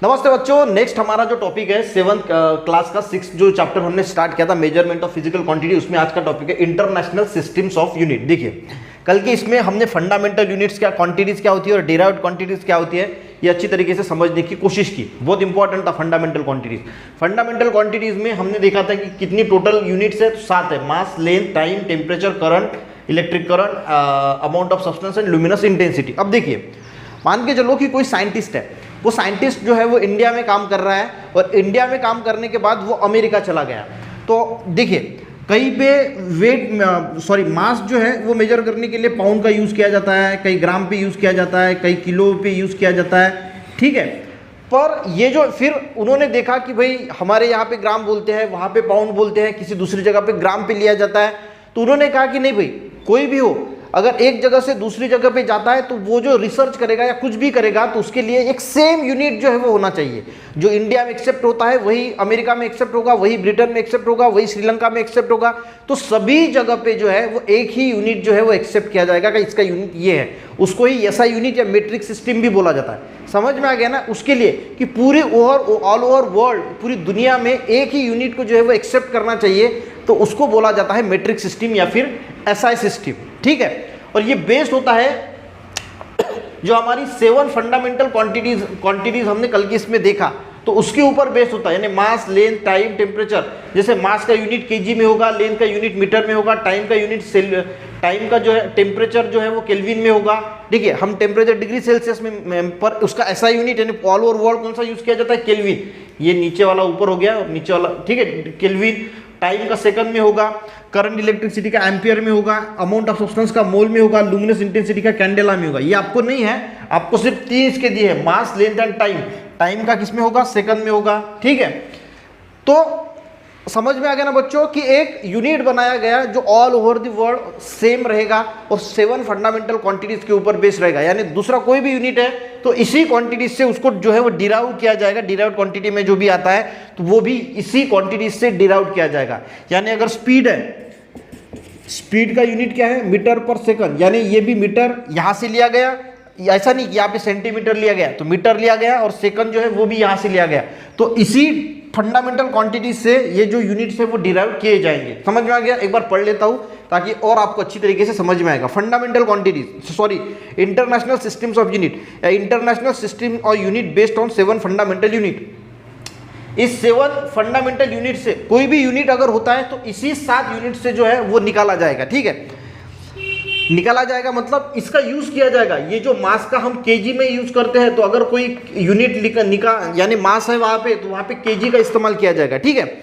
नमस्ते बच्चों, नेक्स्ट हमारा जो टॉपिक है 7th क्लास का 6th जो चैप्टर हमने स्टार्ट किया था मेजरमेंट ऑफ फिजिकल क्वांटिटी, उसमें आज का टॉपिक है इंटरनेशनल सिस्टम्स ऑफ यूनिट। देखिए कल के इसमें हमने फंडामेंटल यूनिट्स क्या, क्वांटिटीज क्या होती है और डेराइव्ड क्वांटिटीज क्या होती है, ये अच्छी तरीके से समझने की कोशिश की। बहुत इंपॉर्टेंट था फंडामेंटल क्वांटिटीज। फंडामेंटल क्वांटिटीज में हमने देखा था कि कितनी टोटल यूनिट्स है, तो 7 है। Mass, length, time, temperature, current, electric current, amount of substance and luminous intensity. अब देखिए, मान के चलो कि कोई साइंटिस्ट है, वो साइंटिस्ट जो है वो इंडिया में काम कर रहा है और इंडिया में काम करने के बाद वो अमेरिका चला गया। तो देखिए कहीं पे मास जो है वो मेजर करने के लिए पाउंड का यूज़ किया जाता है, कई ग्राम पे यूज़ किया जाता है, कई किलो पे यूज़ किया जाता है, ठीक है। पर ये जो फिर उन्होंने देखा कि भाई हमारे यहाँ पे ग्राम बोलते हैं, वहाँ पे पाउंड बोलते हैं, किसी दूसरी जगह पे ग्राम पे लिया जाता है। तो उन्होंने कहा कि नहीं भाई, कोई भी हो अगर एक जगह से दूसरी जगह पे जाता है तो वो जो रिसर्च करेगा या कुछ भी करेगा तो उसके लिए एक सेम यूनिट जो है वो होना चाहिए। जो इंडिया में एक्सेप्ट होता है वही अमेरिका में एक्सेप्ट होगा, वही ब्रिटेन में एक्सेप्ट होगा, वही श्रीलंका में एक्सेप्ट होगा। तो सभी जगह पे जो है वो एक ही यूनिट जो है वो एक्सेप्ट किया जाएगा कि इसका यूनिट ये है। उसको ही ऐसा यूनिट या मेट्रिक सिस्टम भी बोला जाता है। समझ में आ गया ना? उसके लिए कि पूरे ऑल ओवर वर्ल्ड, पूरी दुनिया में एक ही यूनिट को जो है वो एक्सेप्ट करना चाहिए, तो उसको बोला जाता है मेट्रिक सिस्टम या फिर एसआई सिस्टम, ठीक है। और ये बेस्ड होता है जो हमारी 7 फंडामेंटल क्वांटिटीज हमने कल की इसमें देखा, तो उसके ऊपर बेस्ड होता है। यानी मास, लेंथ, टाइम, टेम्परेचर। जैसे मास का यूनिट केजी में होगा, लेंथ का यूनिट मीटर में होगा, टाइम का जो है टेम्परेचर जो है वो केल्विन में होगा। देखिए हम टेम्परेचर डिग्री सेल्सियस में, पर उसका ऐसा यूनिट यानी ऑल ओवर वर्ल्ड कौन सा यूज किया जाता है? केल्विन। ये नीचे वाला ऊपर हो गया और नीचे वाला, ठीक है, केल्विन। टाइम का सेकंड में होगा, करंट इलेक्ट्रिसिटी का एम्पियर में होगा, अमाउंट ऑफ सब्सटेंस का मोल में होगा, लुमिनस इंटेंसिटी का कैंडेला में होगा। ये आपको नहीं है, आपको सिर्फ 3 इसके दिए हैं, मास, लेंथ एंड टाइम। टाइम का किस में होगा? सेकंड में होगा, ठीक है। तो समझ में आ गया ना बच्चों कि एक यूनिट बनाया गया जो all over the world same रहेगा और 7 फंडामेंटल क्वांटिटीज के ऊपर बेस्ड रहेगा। यानी दूसरा कोई भी यूनिट है तो इसी क्वांटिटीज से उसको जो है वो डिराइव किया जाएगा। डिराइव्ड क्वांटिटी में जो भी आता है तो वो भी इसी क्वांटिटीज से डिराइव किया जाएगा। यानी अगर स्पीड है, स्पीड का यूनिट क्या है? मीटर पर सेकंड। यानी ये भी मीटर यहां से लिया गया, ऐसा नहीं कि यहाँ पे सेंटीमीटर लिया गया, तो मीटर लिया गया और सेकंड जो है वो भी यहां से लिया गया। तो इसी फंडामेंटल क्वांटिटी से ये जो यूनिट्स है वो डिराइव किए जाएंगे। समझ में आ गया? एक बार पढ़ लेता हूं ताकि और आपको अच्छी तरीके से समझ में आएगा। Fundamental quantities, international systems of unit, international system और unit based on 7 fundamental unit. इस 7 फंडामेंटल यूनिट से कोई भी यूनिट अगर होता है तो इसी 7 यूनिट से जो है वो निकाला जाएगा, ठीक है। निकाला जाएगा मतलब इसका यूज किया जाएगा। ये जो मास का हम केजी में यूज करते हैं, तो अगर कोई यूनिट यानी मास है वहां पे, तो वहां पे केजी का इस्तेमाल किया जाएगा, ठीक है।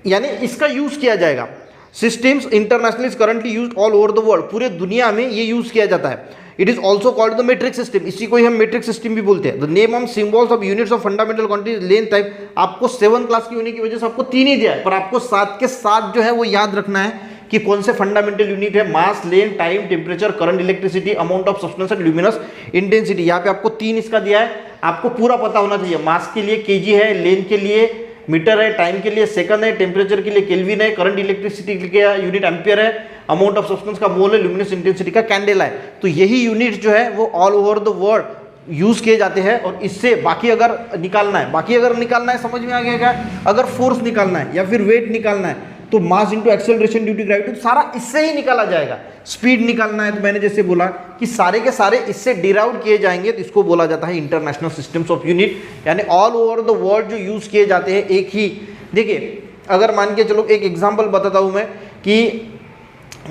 यानी इसका यूज किया जाएगा। Systems international is currently used all over the world, पूरे दुनिया में ये यूज किया जाता है। It is also called the metric system, इसी को ही हम मेट्रिक सिस्टम भी बोलते हैं। The name of symbols of units of fundamental quantities, length, time. आपको 7 क्लास की होने की वजह से आपको 3 ही दिया है, पर आपको 7 के 7 जो है वो याद रखना है कि कौन से फंडामेंटल यूनिट है। Mass, length, time, temperature, current, electricity, amount of substance and luminous intensity. यहाँ पे आपको 3 इसका दिया है, आपको पूरा पता होना चाहिए। मास के लिए केजी है, लेंथ के लिए मीटर है, टाइम के लिए सेकंड है, टेम्परेचर के लिए केल्विन है, करंट इलेक्ट्रिसिटी के लिए यूनिट एम्पियर है, अमाउंट ऑफ सब्सटेंस का मोल है, लुमिनस इंटेंसिटी का कैंडेला है। तो यही यूनिट जो है वो all over the world use किए जाते हैं। और इससे बाकी अगर निकालना है, समझ में आ गया क्या? अगर फोर्स निकालना है या फिर वेट निकालना है तो mass into acceleration due to gravity, तो सारा इससे ही निकाला जाएगा। स्पीड निकालना है तो मैंने जैसे बोला कि सारे के सारे इससे डिराइव किए जाएंगे, तो इसको बोला जाता है इंटरनेशनल सिस्टम्स ऑफ यूनिट। यानी ऑल ओवर द वर्ल्ड जो यूज किए जाते हैं एक ही। देखिए अगर मान के चलो, एक एग्जांपल बताता हूं मैं कि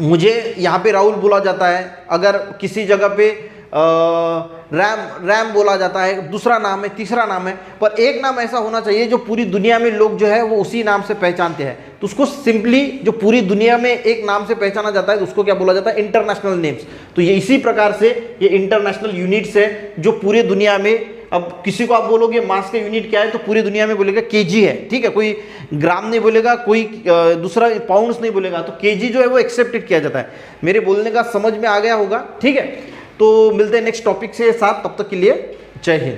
मुझे यहाँ पे राहुल बोला जाता है, अगर किसी जगह पे रैम बोला जाता है, दूसरा नाम है, तीसरा नाम है, पर एक नाम ऐसा होना चाहिए जो पूरी दुनिया में लोग जो है वो उसी नाम से पहचानते हैं। तो उसको सिंपली जो पूरी दुनिया में एक नाम से पहचाना जाता है तो उसको क्या बोला जाता है? International names. तो ये इसी प्रकार से ये इंटरनेशनल यूनिट्स है जो पूरे दुनिया में, अब किसी को आप बोलोगे मास का यूनिट क्या है तो पूरी दुनिया में बोलेगा केजी है, ठीक है। कोई ग्राम नहीं बोलेगा, कोई दूसरा पाउंड्स नहीं बोलेगा, तो केजी जो है वो एक्सेप्टेड किया जाता है। मेरे बोलने का समझ में आ गया होगा, ठीक है। तो मिलते हैं नेक्स्ट टॉपिक से साथ, तब तक के लिए जय हिंद।